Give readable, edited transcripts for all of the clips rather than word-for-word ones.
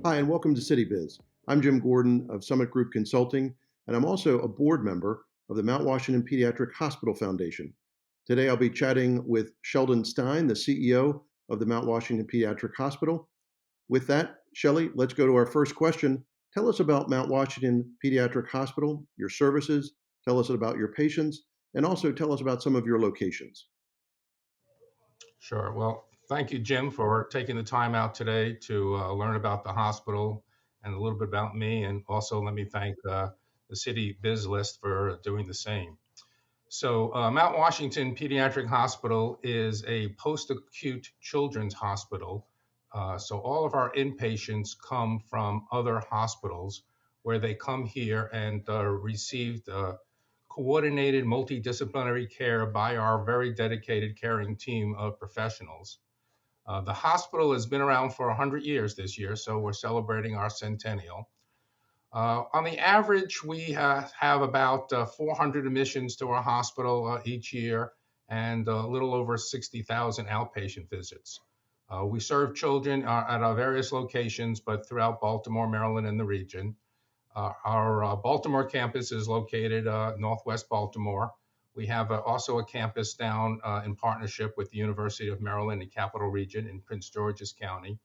Hi, and welcome to Citybiz. I'm Jim Gordon of Summit Group Consulting, and I'm also a board member of the Mount Washington Pediatric Hospital Foundation. Today, I'll be chatting with Sheldon Stein, the CEO of the Mount Washington Pediatric Hospital. With that, Shelley, let's go to our first question. Tell us about Mount Washington Pediatric Hospital, your services, tell us about your patients, and also tell us about some of your locations. Sure. Well, thank you, Jim, for taking the time out today to learn about the hospital and a little bit about me. And also, let me thank the City Biz List for doing the same. Mount Washington Pediatric Hospital is a post acute children's hospital. So, all of our inpatients come from other hospitals where they come here and receive coordinated multidisciplinary care by our very dedicated caring team of professionals. The hospital has been around for 100 years this year, so we're celebrating our centennial. On the average, we have about 400 admissions to our hospital each year and a little over 60,000 outpatient visits. We serve children at our various locations, but throughout Baltimore, Maryland, and the region. Our Baltimore campus is located northwest Baltimore. We have also a campus down in partnership with the University of Maryland in Capital Region in Prince George's County.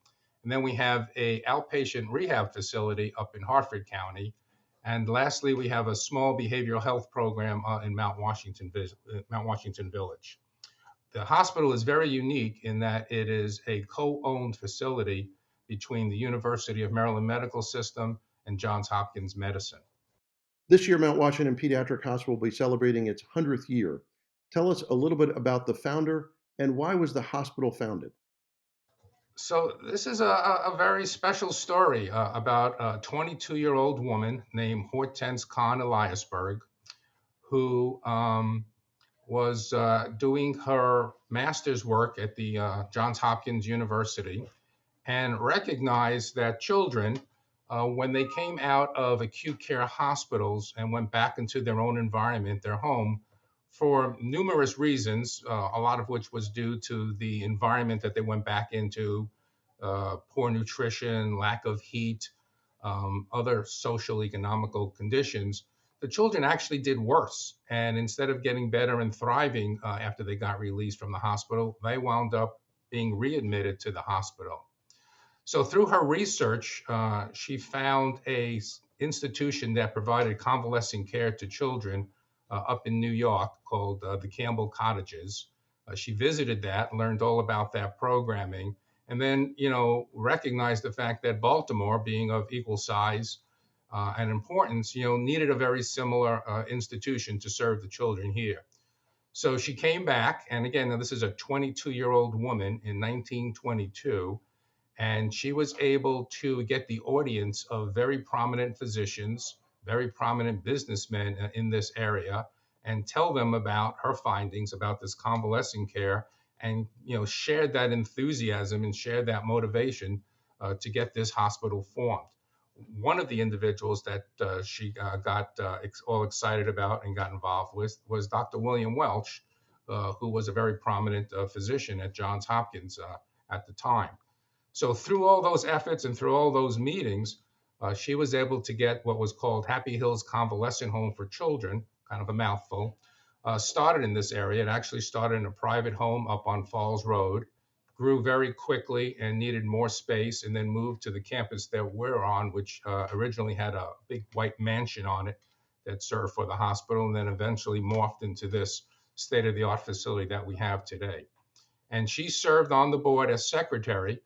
And then we have a outpatient rehab facility up in Hartford County. And lastly, we have a small behavioral health program in Mount Washington Village. The hospital is very unique in that it is a co-owned facility between the University of Maryland Medical System and Johns Hopkins Medicine. This year, Mount Washington Pediatric Hospital will be celebrating its 100th year. Tell us a little bit about the founder and why was the hospital founded? So this is a very special story about a 22-year-old woman named Hortense Kahn Eliasberg, who was doing her master's work at the Johns Hopkins University and recognized that children, when they came out of acute care hospitals and went back into their own environment, their home, for numerous reasons, a lot of which was due to the environment that they went back into, poor nutrition, lack of heat, other social economical conditions, the children actually did worse. And instead of getting better and thriving after they got released from the hospital, they wound up being readmitted to the hospital. So through her research, she found a institution that provided convalescing care to children up in New York called the Campbell Cottages. She visited that, learned all about that programming, and then recognized the fact that Baltimore, being of equal size and importance, needed a very similar institution to serve the children here. So she came back, and again, now this is a 22-year-old woman in 1922. And she was able to get the audience of very prominent physicians, very prominent businessmen in this area, and tell them about her findings about this convalescing care, and shared that enthusiasm and shared that motivation to get this hospital formed. One of the individuals that she got all excited about and got involved with was Dr. William Welch, who was a very prominent physician at Johns Hopkins at the time. So through all those efforts and through all those meetings, she was able to get what was called Happy Hills Convalescent Home for Children, kind of a mouthful, started in this area. It actually started in a private home up on Falls Road, grew very quickly and needed more space, and then moved to the campus that we're on, which originally had a big white mansion on it that served for the hospital, and then eventually morphed into this state-of-the-art facility that we have today. And she served on the board as secretary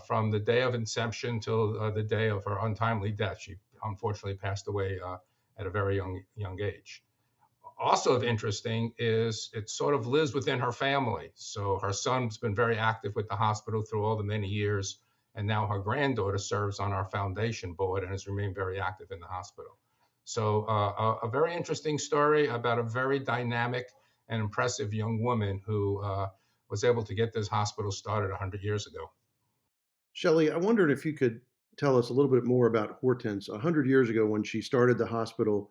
from the day of inception till the day of her untimely death. She unfortunately passed away at a very young age. Also of interesting is it sort of lives within her family. So her son's been very active with the hospital through all the many years, and now her granddaughter serves on our foundation board and has remained very active in the hospital. So a very interesting story about a very dynamic and impressive young woman who was able to get this hospital started 100 years ago. Shelley, I wondered if you could tell us a little bit more about Hortense. 100 years ago, when she started the hospital,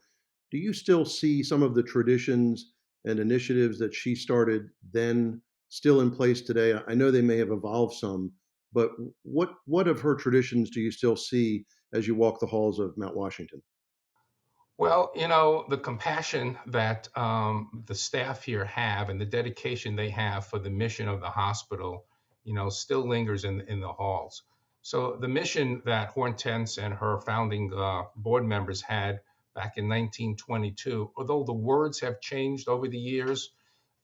do you still see some of the traditions and initiatives that she started then still in place today? I know they may have evolved some, but what of her traditions do you still see as you walk the halls of Mount Washington? Well, the compassion that the staff here have and the dedication they have for the mission of the hospital, still lingers in the halls. So the mission that Hortense and her founding board members had back in 1922, although the words have changed over the years,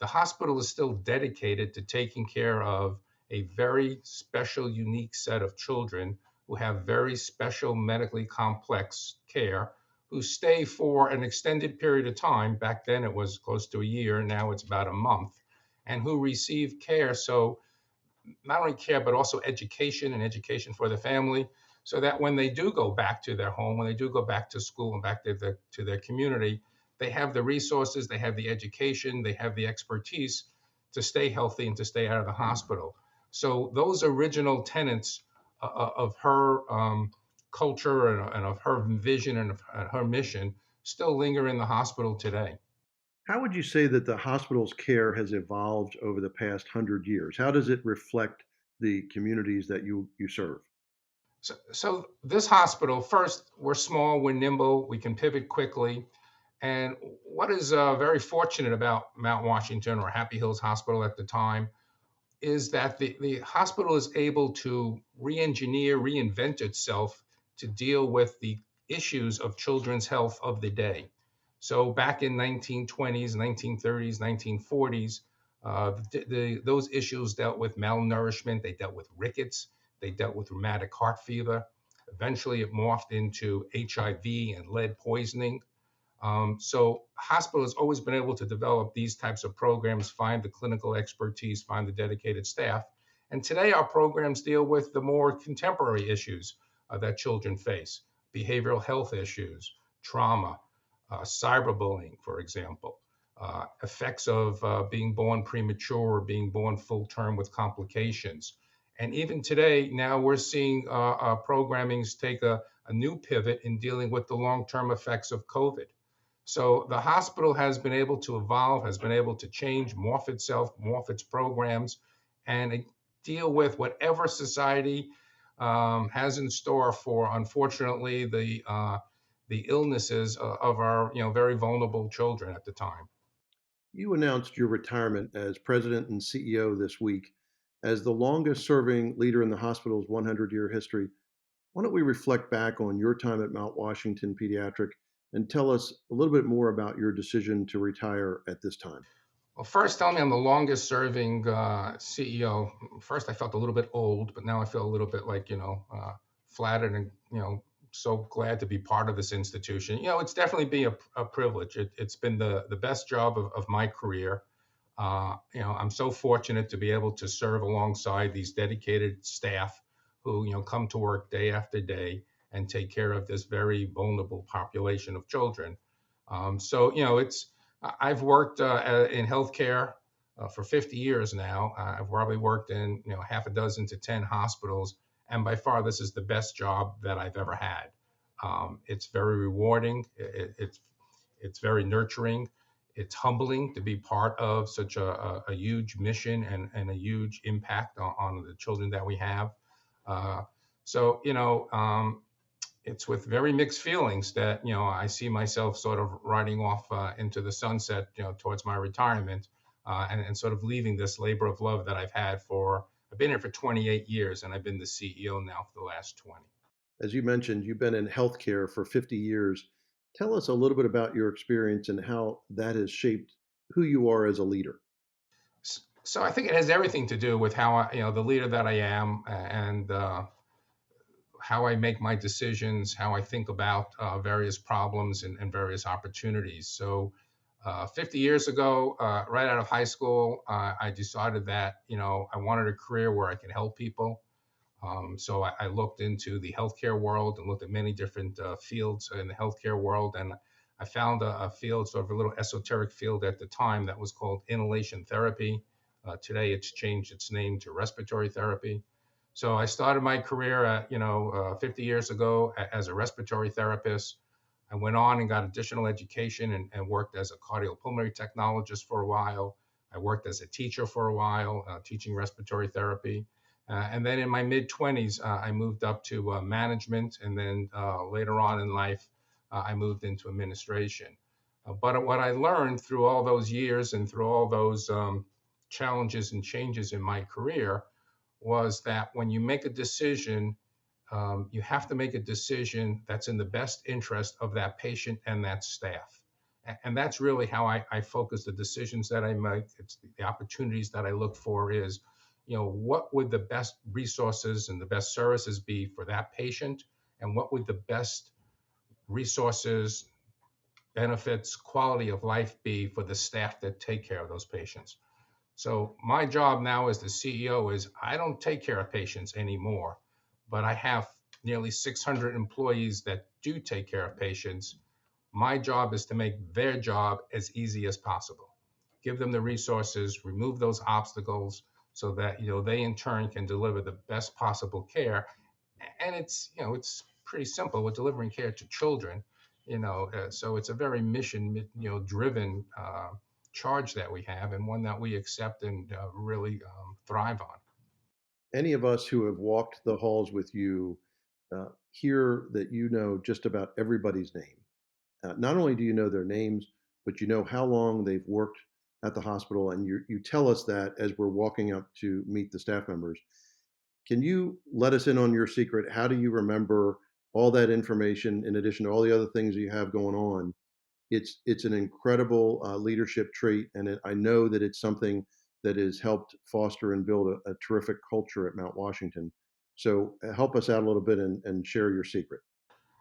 the hospital is still dedicated to taking care of a very special, unique set of children who have very special medically complex care who stay for an extended period of time. Back then it was close to a year, now it's about a month, and who receive care. So not only care, but also education and education for the family, so that when they do go back to their home, when they do go back to school and back to their community, they have the resources, they have the education, they have the expertise to stay healthy and to stay out of the hospital. So those original tenets of her culture and of her vision and of her mission still linger in the hospital today. How would you say that the hospital's care has evolved over the past 100 years? How does it reflect the communities that you serve? So this hospital, first, we're small, we're nimble, we can pivot quickly. And what is very fortunate about Mount Washington or Happy Hills Hospital at the time is that the hospital is able to re-engineer, reinvent itself to deal with the issues of children's health of the day. So back in 1920s, 1930s, 1940s, those issues dealt with malnourishment, they dealt with rickets, they dealt with rheumatic heart fever. Eventually, it morphed into HIV and lead poisoning. So hospital has always been able to develop these types of programs, find the clinical expertise, find the dedicated staff. And today our programs deal with the more contemporary issues that children face, behavioral health issues, trauma, cyberbullying, for example, effects of being born premature or being born full term with complications. And even today, now we're seeing programmings take a new pivot in dealing with the long term effects of COVID. So the hospital has been able to evolve, has been able to change, morph itself, morph its programs, and deal with whatever society has in store for, unfortunately, the illnesses of our very vulnerable children at the time. You announced your retirement as president and CEO this week. As the longest serving leader in the hospital's 100-year history, why don't we reflect back on your time at Mount Washington Pediatric and tell us a little bit more about your decision to retire at this time? Well, first, tell me I'm the longest serving CEO. First, I felt a little bit old, but now I feel a little bit like, flattered and, so glad to be part of this institution. It's definitely been a privilege. It's been the best job of my career. I'm so fortunate to be able to serve alongside these dedicated staff who, come to work day after day and take care of this very vulnerable population of children. It's I've worked in healthcare for 50 years now. I've probably worked in half a dozen to 10 hospitals, and by far this is the best job that I've ever had. It's very rewarding. It's very nurturing. It's humbling to be part of such a huge mission and a huge impact on the children that we have. Uh, so it's with very mixed feelings that I see myself sort of riding off into the sunset, towards my retirement, and sort of leaving this labor of love that I've been here for 28 years, and I've been the CEO now for the last 20. As you mentioned, you've been in healthcare for 50 years. Tell us a little bit about your experience and how that has shaped who you are as a leader. So I think it has everything to do with how the leader that I am, and how I make my decisions, how I think about various problems and various opportunities. So, 50 years ago, right out of high school, I decided that I wanted a career where I could help people. So I looked into the healthcare world and looked at many different fields in the healthcare world, and I found a field, sort of a little esoteric field at the time, that was called inhalation therapy. Today, it's changed its name to respiratory therapy. So I started my career 50 years ago as a respiratory therapist. I went on and got additional education and worked as a cardiopulmonary technologist for a while. I worked as a teacher for a while, teaching respiratory therapy. And then in my mid 20s, I moved up to management. And then later on in life, I moved into administration. But what I learned through all those years and through all those challenges and changes in my career was that when you make a decision, you have to make a decision that's in the best interest of that patient and that staff. And that's really how I focus the decisions that I make. It's the opportunities that I look for is, what would the best resources and the best services be for that patient? And what would the best resources, benefits, quality of life be for the staff that take care of those patients? So my job now as the CEO is I don't take care of patients anymore, but I have nearly 600 employees that do take care of patients. My job is to make their job as easy as possible. Give them the resources, remove those obstacles so that they in turn can deliver the best possible care. And it's pretty simple. We're delivering care to children, so it's a very mission driven charge that we have, and one that we accept and really thrive on. Any of us who have walked the halls with you hear that you know just about everybody's name. Not only do you know their names, but you know how long they've worked at the hospital, and you tell us that as we're walking up to meet the staff members. Can you let us in on your secret? How do you remember all that information in addition to all the other things you have going on? It's an incredible leadership trait, and I know that it's something that has helped foster and build a terrific culture at Mount Washington. So help us out a little bit and share your secret.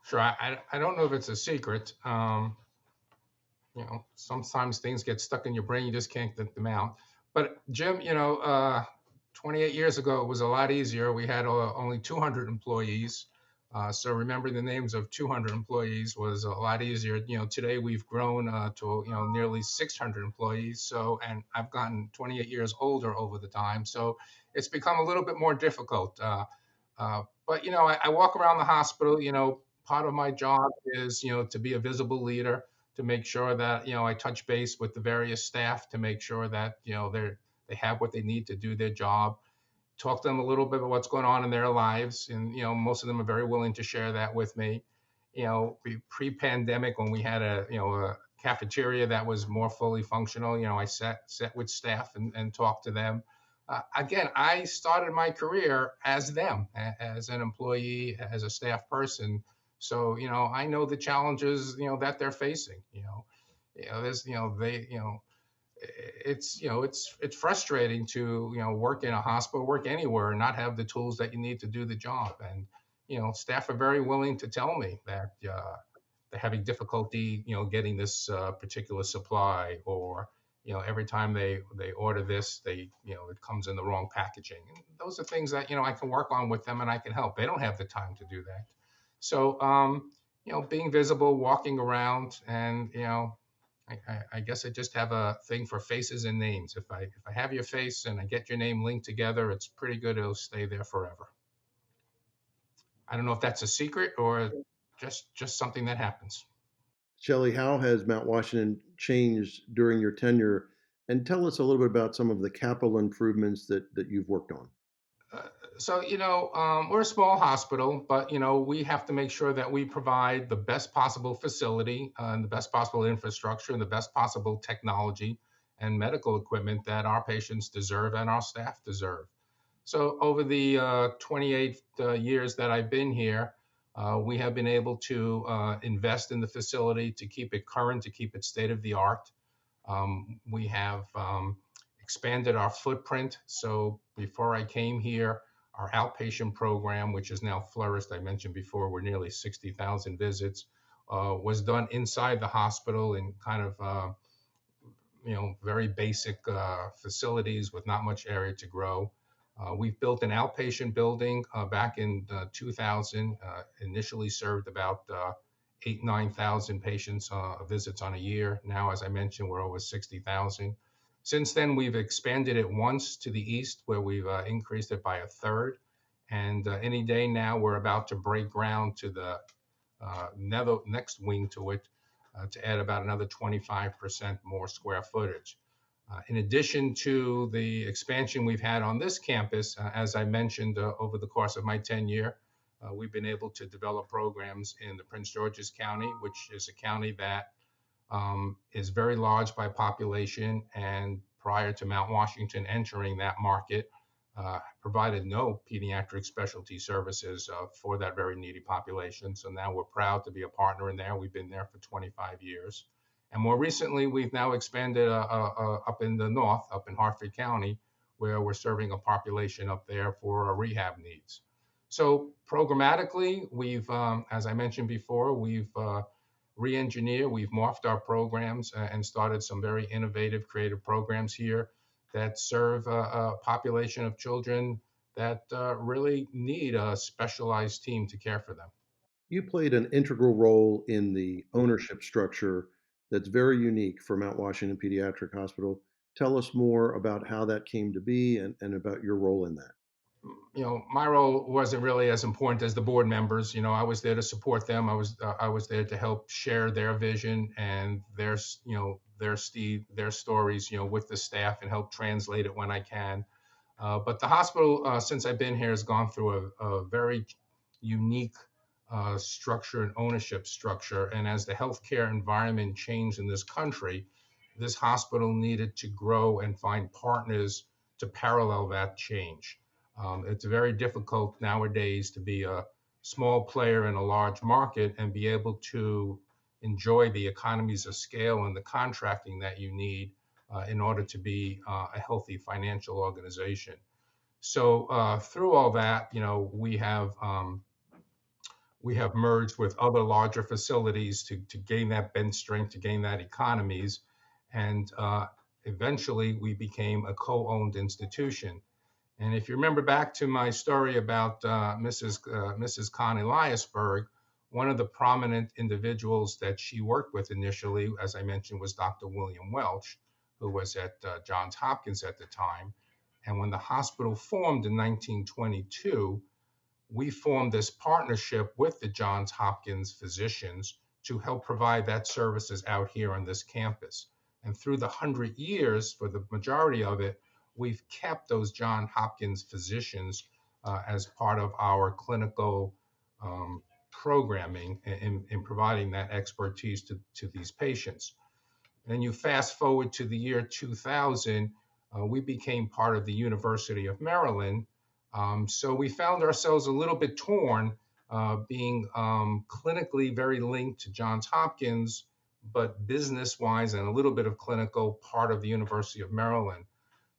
Sure, I don't know if it's a secret. Sometimes things get stuck in your brain, you just can't get them out. But Jim, 28 years ago, it was a lot easier. We had only 200 employees. So remembering the names of 200 employees was a lot easier. Today we've grown to nearly 600 employees. So, and I've gotten 28 years older over the time, so it's become a little bit more difficult. But I walk around the hospital. Part of my job is to be a visible leader, to make sure that I touch base with the various staff to make sure that they have what they need to do their job. Talk to them a little bit about what's going on in their lives, and most of them are very willing to share that with me. Pre-pandemic, when we had a cafeteria that was more fully functional, I sat with staff and talked to them. Again, I started my career as them, as an employee, as a staff person. So I know the challenges that they're facing. There's they it's frustrating to work in a hospital, work anywhere, and not have the tools that you need to do the job. And staff are very willing to tell me that they're having difficulty getting this particular supply, or every time they order this, it comes in the wrong packaging. And those are things that I can work on with them, and I can help. They don't have the time to do that. So being visible, walking around, and I guess I just have a thing for faces and names. If I have your face and I get your name linked together, it's pretty good. It'll stay there forever. I don't know if that's a secret or just something that happens. Shelley, how has Mount Washington changed during your tenure? And tell us a little bit about some of the capital improvements that you've worked on. So we're a small hospital, but we have to make sure that we provide the best possible facility and the best possible infrastructure and the best possible technology and medical equipment that our patients deserve and our staff deserve. So over the 28 years that I've been here, we have been able to invest in the facility to keep it current, to keep it state of the art. We have expanded our footprint. So before I came here, our outpatient program, which has now flourished, I mentioned before, we're nearly 60,000 visits, was done inside the hospital in kind of very basic facilities with not much area to grow. We've built an outpatient building back in 2000, initially served about 9,000 patients visits on a year. Now, as I mentioned, we're over 60,000. Since then, we've expanded it once to the east, where we've increased it by a third. And any day now, we're about to break ground to the next wing to it to add about another 25% more square footage. In addition to the expansion we've had on this campus, as I mentioned, over the course of my tenure, we've been able to develop programs in the Prince George's County, which is a county that is very large by population, and prior to Mount Washington entering that market, provided no pediatric specialty services for that very needy population. So now we're proud to be a partner in there. We've been there for 25 years. And more recently, we've now expanded up in the north, up in Hartford County, where we're serving a population up there for rehab needs. So programmatically, as I mentioned before, we've re-engineered, we've morphed our programs and started some very innovative, creative programs here that serve a population of children that really need a specialized team to care for them. You played an integral role in the ownership structure that's very unique for Mount Washington Pediatric Hospital. Tell us more about how that came to be and about your role in that. My role wasn't really as important as the board members. I was there to support them. I was there to help share their vision and their stories, with the staff and help translate it when I can. But the hospital, since I've been here, has gone through a very unique structure and ownership structure. And as the healthcare environment changed in this country, this hospital needed to grow and find partners to parallel that change. It's very difficult nowadays to be a small player in a large market and be able to enjoy the economies of scale and the contracting that you need in order to be a healthy financial organization. So through all that, we have merged with other larger facilities to gain that bench strength, to gain that economies, and eventually we became a co-owned institution. And if you remember back to my story about Mrs. Connie Eliasberg, one of the prominent individuals that she worked with initially, as I mentioned, was Dr. William Welch, who was at Johns Hopkins at the time. And when the hospital formed in 1922, we formed this partnership with the Johns Hopkins physicians to help provide that services out here on this campus. And through the 100 years, for the majority of it, we've kept those Johns Hopkins physicians as part of our clinical programming in providing that expertise to these patients. And you fast forward to the year 2000, we became part of the University of Maryland. So we found ourselves a little bit torn, being clinically very linked to Johns Hopkins, but business-wise and a little bit of clinical part of the University of Maryland.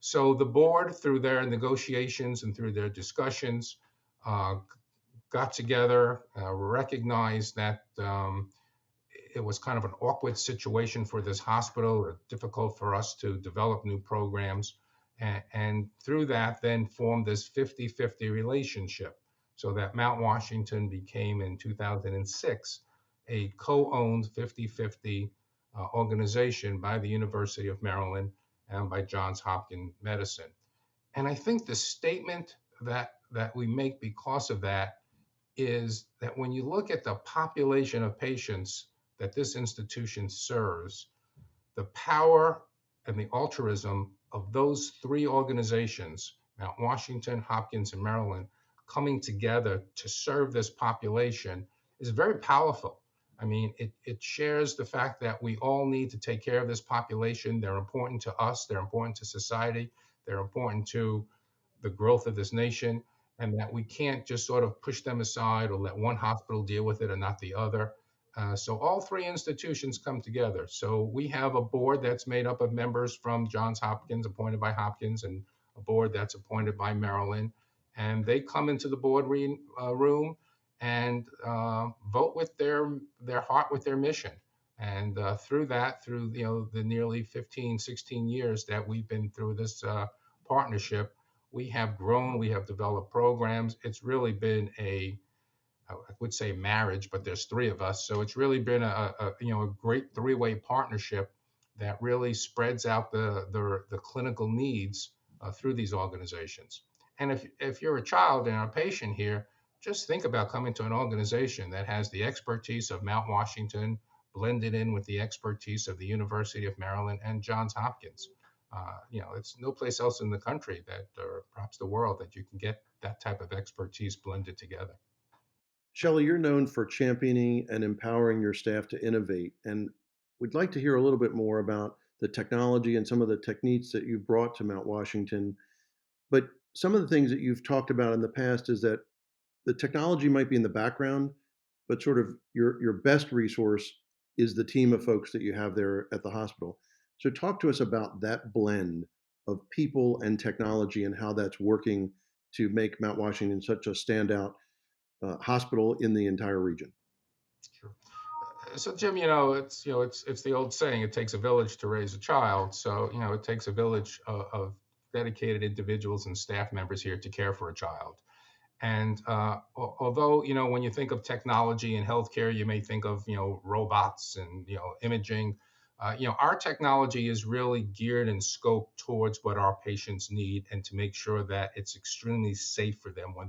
So the board, through their negotiations and through their discussions, got together, recognized that it was kind of an awkward situation for this hospital, difficult for us to develop new programs. And through that, then formed this 50-50 relationship, so that Mount Washington became, in 2006, a co-owned 50-50 organization by the University of Maryland and by Johns Hopkins Medicine. And I think the statement that we make because of that is that when you look at the population of patients that this institution serves, the power and the altruism of those three organizations, Mount Washington, Hopkins, and Maryland, coming together to serve this population is very powerful. I mean, it shares the fact that we all need to take care of this population. They're important to us. They're important to society. They're important to the growth of this nation, and that we can't just sort of push them aside or let one hospital deal with it and not the other. So all three institutions come together. So we have a board that's made up of members from Johns Hopkins, appointed by Hopkins, and a board that's appointed by Maryland. And they come into the board room and vote with their heart, with their mission. And through the nearly 15, 16 years that we've been through this partnership, we have grown, we have developed programs. It's really been I would say marriage, but there's three of us. So it's really been a great three-way partnership that really spreads out the clinical needs through these organizations. And if you're a child and a patient here, just think about coming to an organization that has the expertise of Mount Washington blended in with the expertise of the University of Maryland and Johns Hopkins. It's no place else in the country that, or perhaps the world, that you can get that type of expertise blended together. Shelley, you're known for championing and empowering your staff to innovate, and we'd like to hear a little bit more about the technology and some of the techniques that you've brought to Mount Washington. But some of the things that you've talked about in the past is that the technology might be in the background, but sort of your best resource is the team of folks that you have there at the hospital. So talk to us about that blend of people and technology and how that's working to make Mount Washington such a standout hospital in the entire region. Sure. So Jim, it's the old saying, it takes a village to raise a child. So it takes a village of dedicated individuals and staff members here to care for a child. And although, when you think of technology in healthcare, you may think of, robots and, imaging. Our technology is really geared and scoped towards what our patients need, and to make sure that it's extremely safe for them when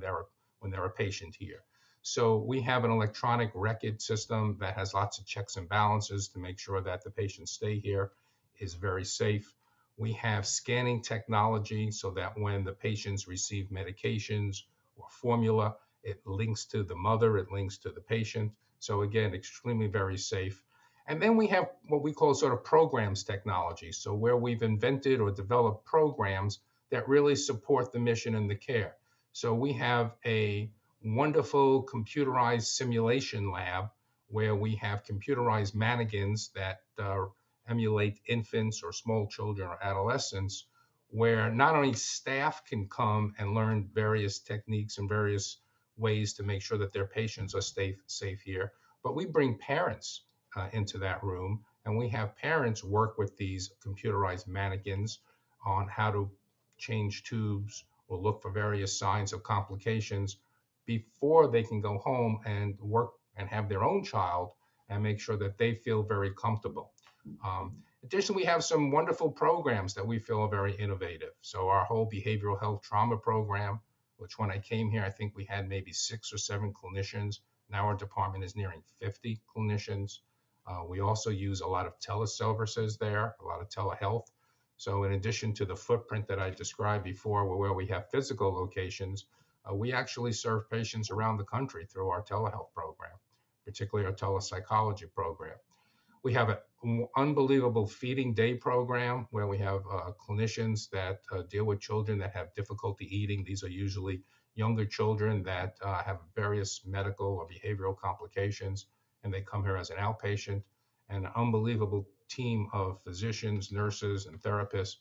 they're a patient here. So we have an electronic record system that has lots of checks and balances to make sure that the patient's stay here is very safe. We have scanning technology so that when the patients receive medications or formula, it links to the mother, it links to the patient. So again, extremely very safe. And then we have what we call sort of programs technology. So where we've invented or developed programs that really support the mission and the care. So we have a wonderful computerized simulation lab where we have computerized mannequins that emulate infants or small children or adolescents, where not only staff can come and learn various techniques and various ways to make sure that their patients are safe here, but we bring parents into that room, and we have parents work with these computerized mannequins on how to change tubes or look for various signs of complications before they can go home and work and have their own child and make sure that they feel very comfortable. Additionally, we have some wonderful programs that we feel are very innovative. So our whole behavioral health trauma program, which when I came here, I think we had maybe 6 or 7 clinicians. Now our department is nearing 50 clinicians. We also use a lot of teleservices there, a lot of telehealth. So in addition to the footprint that I described before, where we have physical locations, we actually serve patients around the country through our telehealth program, particularly our telepsychology program. We have an unbelievable feeding day program where we have clinicians that deal with children that have difficulty eating. These are usually younger children that have various medical or behavioral complications, and they come here as an outpatient. And an unbelievable team of physicians, nurses, and therapists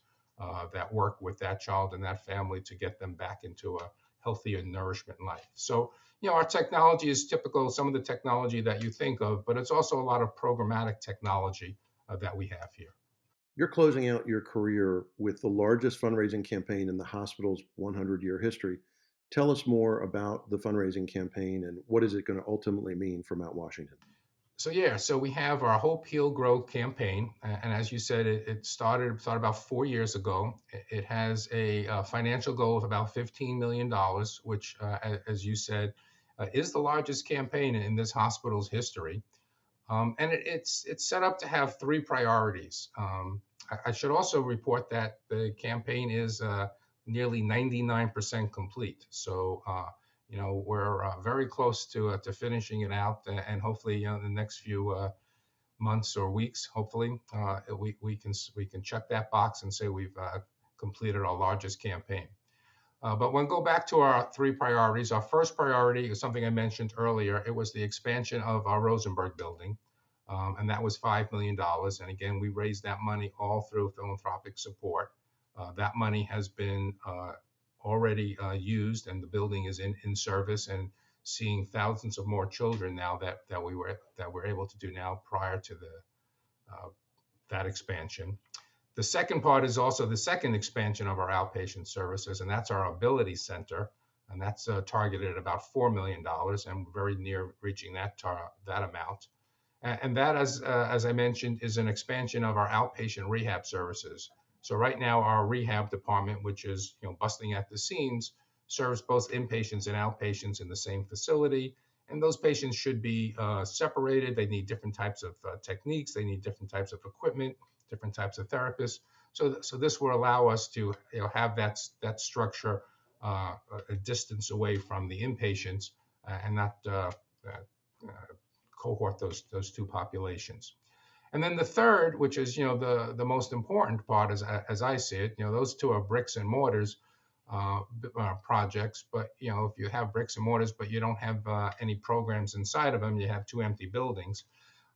that work with that child and that family to get them back into a healthier nourishment life. So our technology is typical, some of the technology that you think of, but it's also a lot of programmatic technology that we have here. You're closing out your career with the largest fundraising campaign in the hospital's 100-year history. Tell us more about the fundraising campaign and what is it going to ultimately mean for Mount Washington? So we have our Hope Heal Grow campaign, and as you said, it started about 4 years ago. It has a financial goal of about $15 million, which, as you said, is the largest campaign in this hospital's history. And it's set up to have 3 priorities. I should also report that the campaign is nearly 99% complete. So we're very close to finishing it out, and hopefully in the next few months or weeks, hopefully we can check that box and say we've completed our largest campaign. But when go back to our 3 priorities, our first priority is something I mentioned earlier. It was the expansion of our Rosenberg building, and that was $5 million. And again, we raised that money all through philanthropic support. That money has been already used, and the building is in service and seeing thousands of more children now that we're able to do now prior to that expansion. The second part is also the second expansion of our outpatient services, and that's our Ability Center, and that's targeted at about $4 million, and we're very near reaching that amount. And that, as I mentioned, is an expansion of our outpatient rehab services. So right now, our rehab department, which is busting at the seams, serves both inpatients and outpatients in the same facility. And those patients should be separated. They need different types of techniques. They need different types of equipment, different types of therapists. So this will allow us to have that structure a distance away from the inpatients and not cohort those two populations. And then the third, which is the most important part, as I see it, those two are bricks and mortars projects. But if you have bricks and mortars, but you don't have any programs inside of them, you have two empty buildings.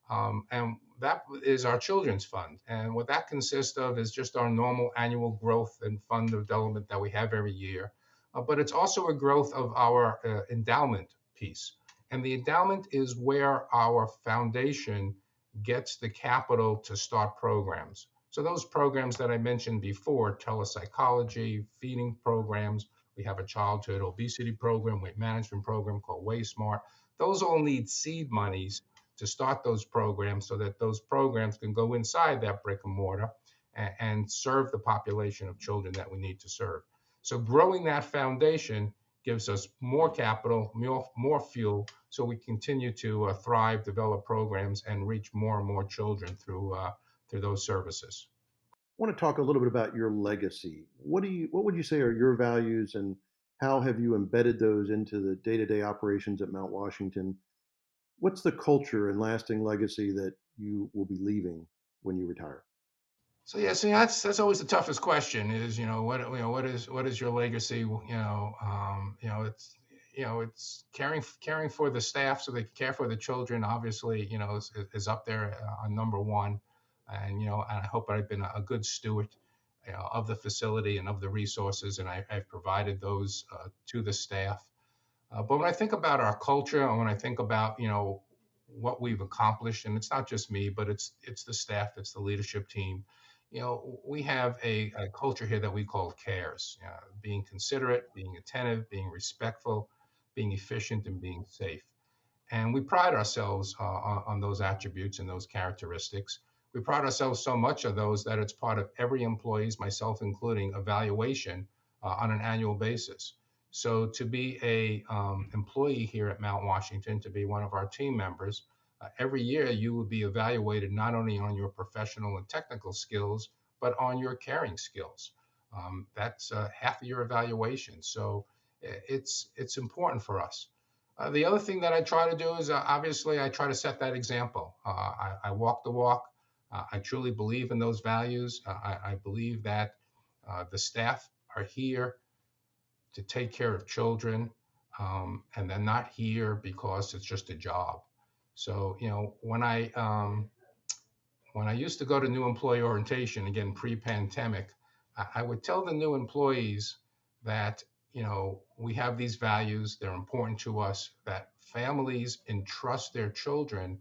And that is our children's fund. And what that consists of is just our normal annual growth and fund development that we have every year. But it's also a growth of our endowment piece. And the endowment is where our foundation gets the capital to start programs. So those programs that I mentioned before, telepsychology, feeding programs, we have a childhood obesity program, weight management program called WaySmart. Those all need seed monies to start those programs so that those programs can go inside that brick and mortar and serve the population of children that we need to serve. So growing that foundation gives us more capital, more fuel, so we continue to thrive, develop programs, and reach more and more children through those services. I want to talk a little bit about your legacy. What would you say are your values, and how have you embedded those into the day-to-day operations at Mount Washington? What's the culture and lasting legacy that you will be leaving when you retire? So yeah, see that's always the toughest question is what is your legacy? It's caring for the staff so they can care for the children. Obviously, is up there on number one, and and I hope I've been a good steward, of the facility and of the resources, and I've provided those to the staff. But when I think about our culture and when I think about what we've accomplished, and it's not just me, but it's the staff, it's the leadership team. We have a culture here that we call cares, being considerate, being attentive, being respectful, being efficient, and being safe. And we pride ourselves on those attributes and those characteristics. We pride ourselves so much of those that it's part of every employee's, myself including, evaluation on an annual basis. So to be a employee here at Mount Washington, to be one of our team members, every year you will be evaluated not only on your professional and technical skills, but on your caring skills. That's half of your evaluation. So it's important for us. The other thing that I try to do is obviously I try to set that example. I walk the walk. I truly believe in those values. I believe that the staff are here to take care of children, and they're not here because it's just a job. So when I used to go to new employee orientation, again pre-pandemic, I would tell the new employees that we have these values, they're important to us, that families entrust their children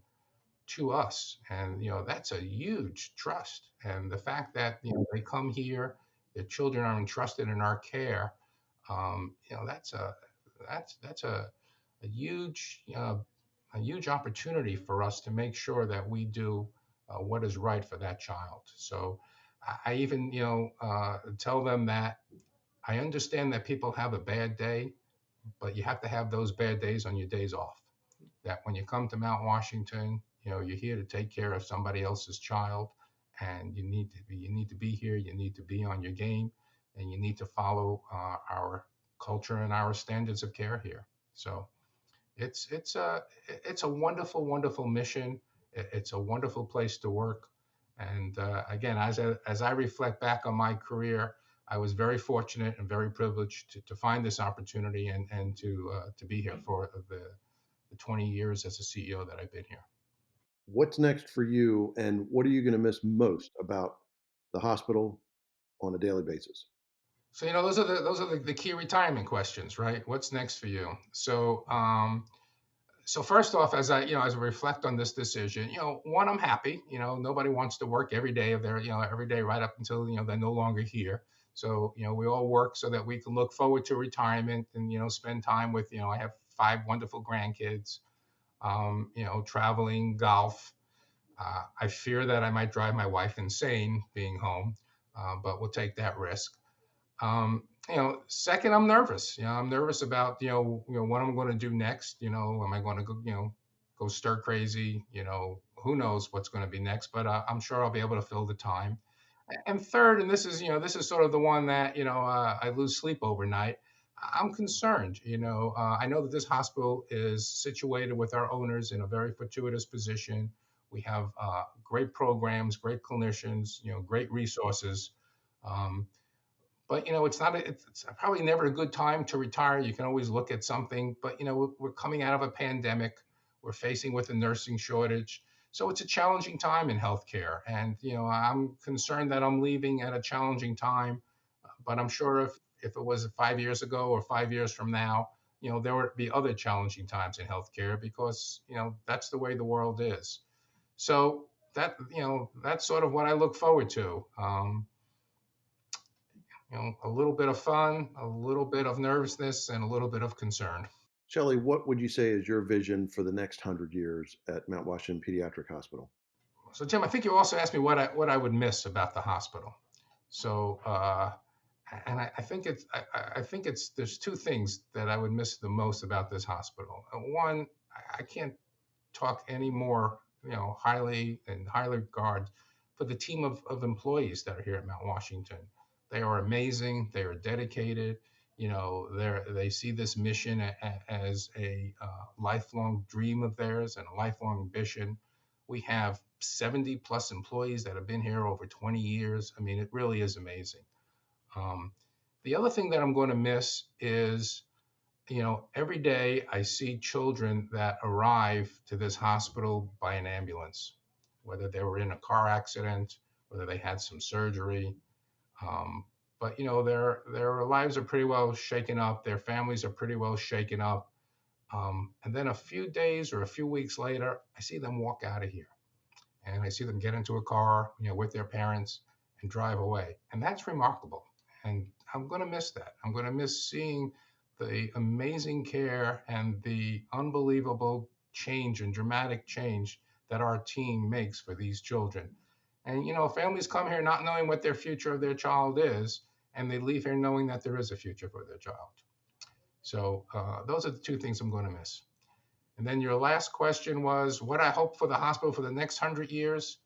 to us, and that's a huge trust. And the fact that they come here, their children are entrusted in our care, that's a huge a huge opportunity for us to make sure that we do what is right for that child. So I even tell them that I understand that people have a bad day, but you have to have those bad days on your days off. That when you come to Mount Washington, you're here to take care of somebody else's child, and you need to be here. You need to be on your game, and you need to follow our culture and our standards of care here. So it's a wonderful mission. It's a wonderful place to work. And again, as I reflect back on my career, I was very fortunate and very privileged to find this opportunity and to be here for the 20 years as a CEO that I've been here. What's next for you, and what are you going to miss most about the hospital on a daily basis? So those are the key retirement questions, right? What's next for you? So first off, as I reflect on this decision, one, I'm happy. Nobody wants to work every day of their every day right up until they're no longer here. So we all work so that we can look forward to retirement and spend time with I have five wonderful grandkids. Traveling, golf. I fear that I might drive my wife insane being home, but we'll take that risk. Second, I'm nervous. I'm nervous about what I'm going to do next. Am I going to go go stir crazy? Who knows what's going to be next? But I'm sure I'll be able to fill the time. And third, and this is sort of the one that I lose sleep overnight. I'm concerned. I know that this hospital is situated with our owners in a very fortuitous position. We have great programs, great clinicians, great resources. Um, but it's probably never a good time to retire. You can always look at something, but we're coming out of a pandemic. We're facing with a nursing shortage, so it's a challenging time in healthcare. And I'm concerned that I'm leaving at a challenging time. But I'm sure if it was 5 years ago or 5 years from now, there would be other challenging times in healthcare because that's the way the world is. So that's sort of what I look forward to. A little bit of fun, a little bit of nervousness, and a little bit of concern. Shelley, what would you say is your vision for the next 100 years at Mount Washington Pediatric Hospital? So, Jim, I think you also asked me what I would miss about the hospital. So, and I think it's there's two things that I would miss the most about this hospital. One, I can't talk any more, highly and highly regard for the team of employees that are here at Mount Washington. They are amazing. They are dedicated. They see this mission as a lifelong dream of theirs and a lifelong ambition. We have 70 plus employees that have been here over 20 years. I mean, it really is amazing. Um, the other thing that I'm going to miss is every day I see children that arrive to this hospital by an ambulance, whether they were in a car accident, whether they had some surgery. Um, but their lives are pretty well shaken up. Their families are pretty well shaken up. And then a few days or a few weeks later, I see them walk out of here, and I see them get into a car, with their parents and drive away. And that's remarkable. And I'm going to miss that. I'm going to miss seeing the amazing care and the unbelievable change and dramatic change that our team makes for these children. And, families come here not knowing what their future of their child is, and they leave here knowing that there is a future for their child. So those are the two things I'm going to miss. And then your last question was what I hope for the hospital for the next 100 years.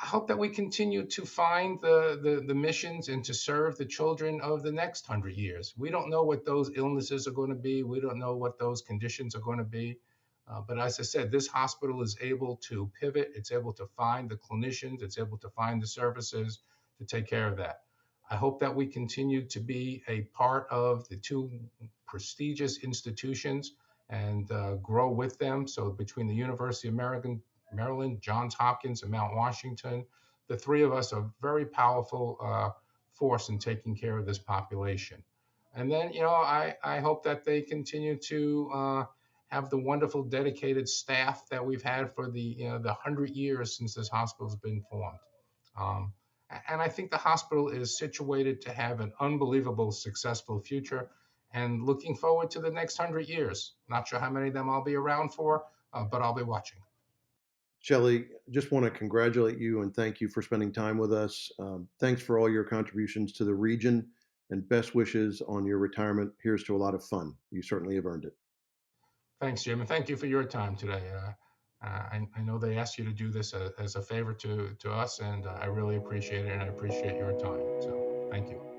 I hope that we continue to find the missions and to serve the children of the next 100 years. We don't know what those illnesses are going to be. We don't know what those conditions are going to be. But as I said, this hospital is able to pivot. It's able to find the clinicians. It's able to find the services to take care of that. I hope that we continue to be a part of the two prestigious institutions and grow with them. So between the University of Maryland, Johns Hopkins, and Mount Washington, the three of us are very powerful force in taking care of this population. And then, I hope that they continue to have the wonderful dedicated staff that we've had for the 100 years since this hospital has been formed. Um, and I think the hospital is situated to have an unbelievable, successful future. And looking forward to the next 100 years. Not sure how many of them I'll be around for, but I'll be watching. Shelley, just want to congratulate you and thank you for spending time with us. Thanks for all your contributions to the region and best wishes on your retirement. Here's to a lot of fun. You certainly have earned it. Thanks, Jim, and thank you for your time today. I know they asked you to do this as a favor to us, and I really appreciate it, and I appreciate your time. So thank you.